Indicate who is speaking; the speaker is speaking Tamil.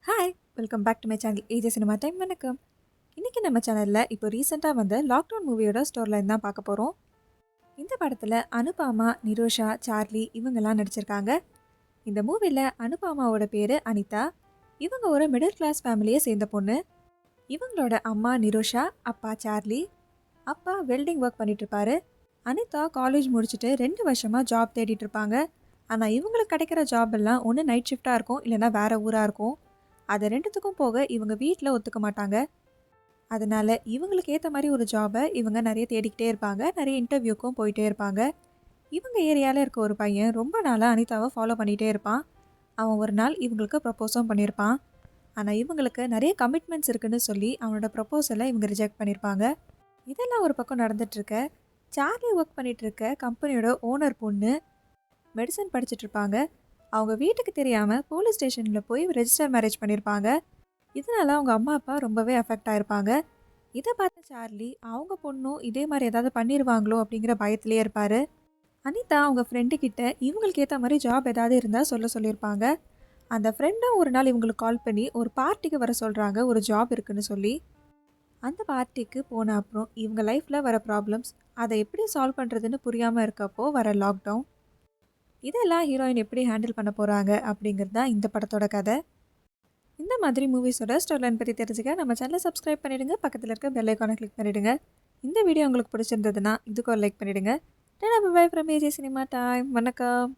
Speaker 1: Hi! Welcome back to my channel AJ cinema time. வணக்கம். இன்னைக்கு நம்ம சேனல்ல இப்போ ரீசெண்டாக வந்த லாக்டவுன் மூவியோட ஸ்டோரி லைன் தான் பார்க்க போகிறோம். இந்த படத்தில் அனுபாமா, நிரோஷா, சார்லி இவங்கெல்லாம் நடிச்சிருக்காங்க. இந்த மூவியில் அனுபாமாவோட பேர் அனிதா. இவங்க ஒரு மிடில் கிளாஸ் ஃபேமிலியை சேர்ந்த பொண்ணு. இவங்களோட அம்மா நிரோஷா, அப்பா சார்லி. அப்பா வெல்டிங் ஒர்க் பண்ணிட்டு இருப்பாரு. அனிதா காலேஜ் முடிச்சுட்டு 2 வருஷமாக ஜாப் தேடிட்டு இருப்பாங்க. ஆனால் இவங்களுக்கு கிடைக்கிற ஜாப் எல்லாம் ஒன்று நைட் ஷிஃப்டாக இருக்கும், இல்லைன்னா வேற ஊராக இருக்கும். அது 2த்துக்கும் போக இவங்க வீட்டில் ஒத்துக்க மாட்டாங்க. அதனால இவங்களுக்கு ஏற்ற மாதிரி ஒரு ஜாபை இவங்க நிறைய தேடிக்கிட்டே இருப்பாங்க. நிறைய இன்டர்வியூக்கும் போயிட்டே இருப்பாங்க. இவங்க ஏரியாவில் இருக்க ஒரு பையன் ரொம்ப நாளாக அனிதாவை ஃபாலோ பண்ணிகிட்டே இருப்பான். அவன் ஒரு நாள் இவங்களுக்கு ப்ரப்போஸும் பண்ணியிருப்பான். ஆனால் இவங்களுக்கு நிறைய கமிட்மெண்ட்ஸ் இருக்குன்னு சொல்லி அவனோட ப்ரப்போசலை இவங்க ரிஜெக்ட் பண்ணியிருப்பாங்க. இதெல்லாம் ஒரு பக்கம் நடந்துட்டுருக்க, சார்லி ஒர்க் பண்ணிகிட்டு இருக்க கம்பெனியோட ஓனர் பொண்ணு மெடிசன் படிச்சுட்டு இருப்பாங்க. அவங்க வீட்டுக்கு தெரியாமல் போலீஸ் ஸ்டேஷனில் போய் ரெஜிஸ்டர் மேரேஜ் பண்ணியிருப்பாங்க. இதனால அவங்க அம்மா அப்பா ரொம்பவே அஃபெக்ட் ஆகிருப்பாங்க. இதை பார்த்த சார்லி அவங்க பொண்ணும் இதே மாதிரி ஏதாவது பண்ணிடுவாங்களோ அப்படிங்கிற பயத்திலே இருப்பார். அனிதா அவங்க ஃப்ரெண்டு கிட்ட இவங்களுக்கு ஏற்ற மாதிரி ஜாப் ஏதாவது இருந்தால் சொல்லியிருப்பாங்க. அந்த ஃப்ரெண்டும் ஒரு நாள் இவங்களுக்கு கால் பண்ணி ஒரு பார்ட்டிக்கு வர சொல்கிறாங்க, ஒரு ஜாப் இருக்குன்னு சொல்லி. அந்த பார்ட்டிக்கு போன அப்புறம் இவங்க லைஃப்பில் வர ப்ராப்ளம்ஸ், அதை எப்படி சால்வ் பண்ணுறதுன்னு புரியாமல் இருக்கப்போ வர லாக்டவுன், இதெல்லாம் ஹீரோயின் எப்படி ஹேண்டில் பண்ண போகிறாங்க அப்படிங்கிறது தான் இந்த படத்தோட கதை. இந்த மாதிரி மூவிஸோட ஸ்டோரிலைன் பற்றி தெரிஞ்சுக்க நம்ம சேனலை சப்ஸ்கிரைப் பண்ணிவிடுங்க. பக்கத்தில் இருக்க பெல் ஐக்கானை கிளிக் பண்ணிவிடுங்க. இந்த வீடியோ உங்களுக்கு பிடிச்சிருந்ததுன்னா இதுக்கு ஒரு லைக் பண்ணிவிடுங்க. Bye from AJ cinema time. வணக்கம்.